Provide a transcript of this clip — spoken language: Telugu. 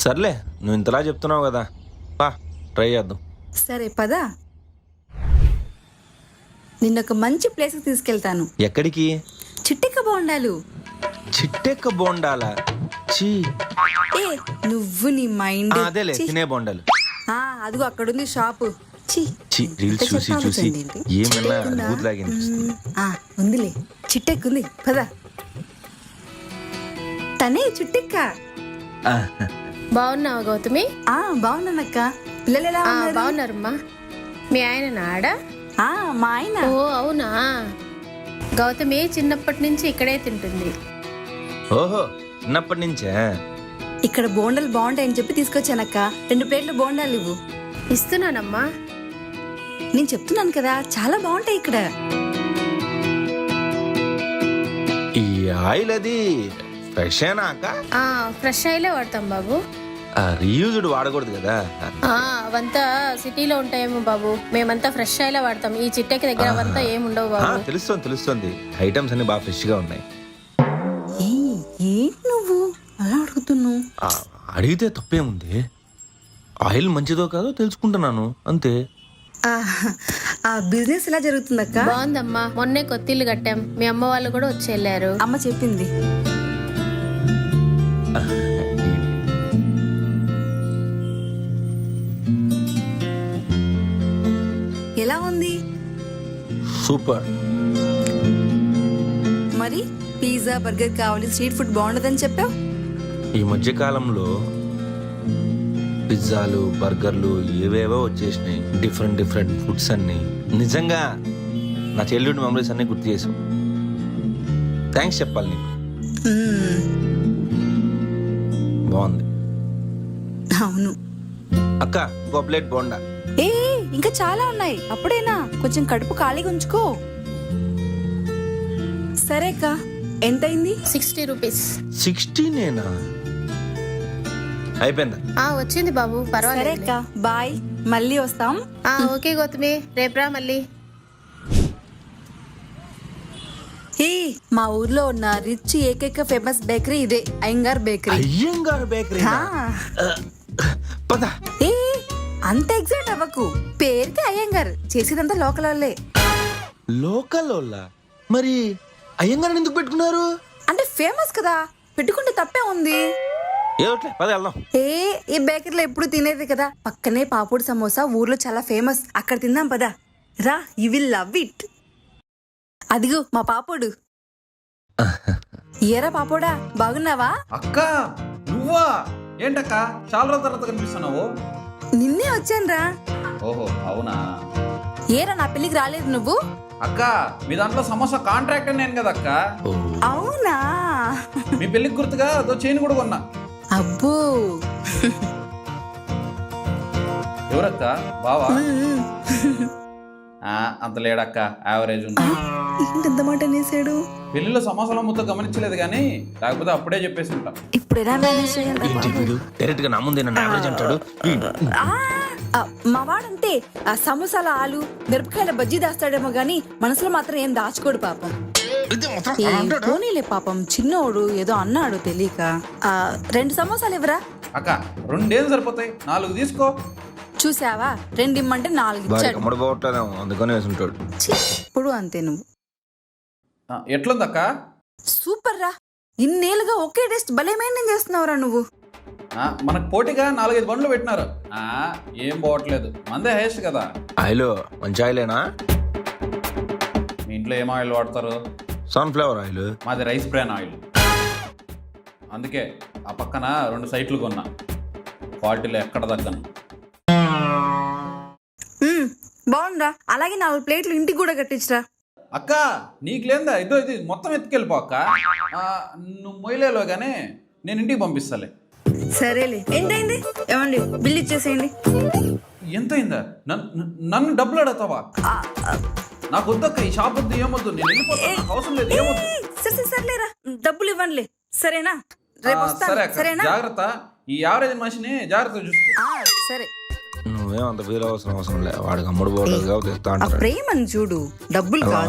సర్లే నువ్వు ఇంతలా చెప్తున్నావు కదా పా ట్రై చేద్దాం. సరే పదా, నిన్నొక మంచి ప్లేస్కి తీసుకెళ్తాను. ఎక్కడికి? చిట్టెక్క బోండాలు. చిట్టెక్క బోండాలా? చీ. ఏ నువ్వు నీ మైండ్. అదేలే తినే బోండాలు. అదిగో అక్కడుంది షాపు. చీ రీల్స్ చూసి చూసి ఏమన్నా బూత్లాగా అనిపిస్తుంది. ఉందిలే, చిట్టెక్కుంది పదా. తనే చిట్టెక్క. బాగున్నావా గౌతమి? బాగున్నానక్క. పిల్లలు ఎలా ఉన్నారు? బాగున్నారమ్మా. మీ ఆయన నాడా? మా ఆయన. ఓ అవునా. గౌతమి చిన్నప్పటి నుంచి ఇక్కడే తింటుంది. ఓహో చిన్నప్పటి నుంచే. ఇక్కడ బోండాలు బాగుంటాయని చెప్పి తీసుకొచ్చానక్క. 2 ప్లేట్లు బోండాలు ఇవ్వు. ఇస్తున్నానమ్మా. నేను చెప్తున్నాను కదా, చాలా బాగుంటాయి ఇక్కడ. ఈ ఆయిల్ అది ఫ్రెష్ ఏనా అక్క? ఫ్రెష్ ఆయిలే వాడతాం బాబు. రీయూజ్డ్ వాడకూడదు కదా. అవంతా సిటీలో ఉంటాయేమో బాబు, మేమంతా ఫ్రెష్ ఆయిలే వాడతాం. ఈ చిట్టెకి దగ్గర అవంతా ఏముండవు బాబు. తెలుస్తుంది ఐటమ్స్ అన్ని బాగా ఫ్రెష్ గా ఉన్నాయి. ఏంటి నువ్వు అలా అడుగుతున్నావు? అడిగితే తప్పేముంది, ఆయిల్ మంచిదో కాదో తెలుసుకుంటున్నాను అంతే. ఆ బిజినెస్ ఎలా జరుగుతుందక్క? బాగుందమ్మా. మొన్నే కొత్తిల్లు కట్టాం. మీ అమ్మ వాళ్ళు కూడా వచ్చి వెళ్ళారు. అమ్మ చెప్పింది. ఎలా ఉంది? సూపర్. మరి పిజ్జా బర్గర్ కావాలి, స్ట్రీట్ ఫుడ్ బాగుండదని చెప్పావు. ఈ మధ్య కాలంలో పిజ్జాలు బర్గర్లు ఏవేవో వచ్చేసినాయి, డిఫరెంట్ ఫుడ్స్ అన్ని. నిజంగా నా చైల్డ్హుడ్ మెమరీస్ అన్ని గుర్తు చేసావు. థ్యాంక్స్ చెప్పాలి నీకు. బాగుంది. అవును అక్క, ఇంకో ప్లేట్ బోండా. ఇంకా చాలా ఉన్నాయి, అప్పుడేనా? కొంచెం కడుపు ఖాళీగా ఉంచుకో. సరే అక్క, ఎంతైంది? 60 రూపీస్. 60 నేనా? అయిపోయిందా? వచ్చింది బాబు, సరే పర్వాలేదు. అక్క, బాయ్, మళ్ళీ వస్తాం. ఓకే గౌతమి, రేపురా మళ్ళీ. మా ఊర్లో ఉన్న రిచ్ ఏకైక ఫేమస్ బేకరీ ఇదే, అయ్యంగార్ బేకరీ. అయ్యంగార్ బేకరీ. పద. అంత ఎగ్జైట్ అవ్వకు, పేరుకి అయ్యంగార్, చేసేదంతా లోకల్ వాళ్ళే. లోకల్ వాళ్ళ? మరి అయ్యంగార్ ఎందుకు పెట్టుకున్నారు? అంటే ఫేమస్ కదా, పెట్టుకుంటే తప్పే ఉంది. పద వెళ్దాం. ఈ బేకరీలో ఎప్పుడు తినేది కదా. పక్కనే పాపూడి సమోసా ఊర్లో చాలా ఫేమస్, అక్కడ తిందాం పదా. రా, యు విల్ లవ్ ఇట్. అదిగో మా పాపోడు. ఏరా పాపోడా, బాగున్నావా? అక్క నువ్వా? ఏంటక్క చాలా రోజుల తర్వాత కనిపిస్తున్నావు? నిన్నే వచ్చానురా. ఓహో అవునా. ఏరా నా పెళ్లికి రాలేదు నువ్వు? అక్క మీ దాంట్లో సమోసా కాంట్రాక్ట్ నేను కదా అక్క. అవునా? మీ పెళ్లికి గుర్తుగా అదో చైన్ కూడా కొన్నా. అబ్బో. ఎవరక్క? బావా? అంత లేడక్క, యావరేజ్ ఉంది. ఏంటంత మాట అనేసాడు? పెళ్లిలో సమోసాల ముద్ద గమనించలేదు కానీ లేకపోతే అప్పుడే చెప్పేసి ఉంటా. ఇప్పుడు ఎలా మేనేజ్ డైరెక్ట్ గా నా ముందే నన్ను యావరేజ్ అంటాడు. మా వాడంతే, ఆ సమోసాల ఆలు మిరపకాయల బజ్జీ దాస్తాడేమో గానీ మనసులో మాత్రం ఏం దాచుకోడు పాపం. పోనీలే పాపం, చిన్నోడు ఏదో అన్నాడు తెలియక. 2 సమోసాలు ఇవ్వరా? అక్క 2 ఏం సరిపోతాయి, 4 తీసుకో. చూసావా, 2 ఇమ్మంటే 4 ఇచ్చాడు. అందుకనే వేసుంటాడు. ఇప్పుడు అంతే నువ్వు. ఎట్లుందక్క? సూపర్ రా, ఇన్నేళ్ళుగా ఒకే టేస్ట్ భలే మెయింటైన్ చేస్తున్నావురా నువ్వు. మనకు పోటీగా 4-5 బండ్లు పెట్టినారు. ఏం పోవట్లేదు, మందే హైయెస్ట్ కదా. ఆయిల్ మంచి ఆయిలేనా? మీ ఇంట్లో ఏం ఆయిల్ వాడతారు? Sunflower oil. మాది రైస్ బ్రాన్ ఆయిల్. అందుకే ఆ పక్కన 2 సైట్లు కొన్నా, క్వాలిటీలో ఎక్కడ తగ్గను. బాగుందా? అలాగే 4 ప్లేట్లు ఇంటికి కూడా కట్టించరా. అక్క నీకు లేదా? ఇది మొత్తం ఎత్తుకెళ్ళిపో అక్క. నువ్వు మొయ్యలేలో గానీ నేను ఇంటికి పంపిస్తాలే. సరేలే, ఎంతైంది? ఏమండి బిల్ ఇచ్చేసేయండి. ఎంతైందా? నన్ను డబ్బులు అడుగుతావా? నాకు వద్దక్క, ఈ షాప్ వద్దు, ఏమొద్దు, నేను వెళ్ళిపోతాను, నాకు అవసరం లేదు, ఏమొద్దు. సర్లేరా, డబ్బులు ఇవ్వండిలే, సరేనా? రేపు వస్తాను, సరే అక్క, సరేనా? జాగ్రత్త. ఈ యావరేజ్ మనిషిని జాగ్రత్తగా చూసుకో. సరే. నువ్వేం అంత ఫీల్ అవసరం లే, వాడికి అమ్ముడు పోలేదు కాబట్టి ప్రేమని చూడు, డబ్బులు కాదు.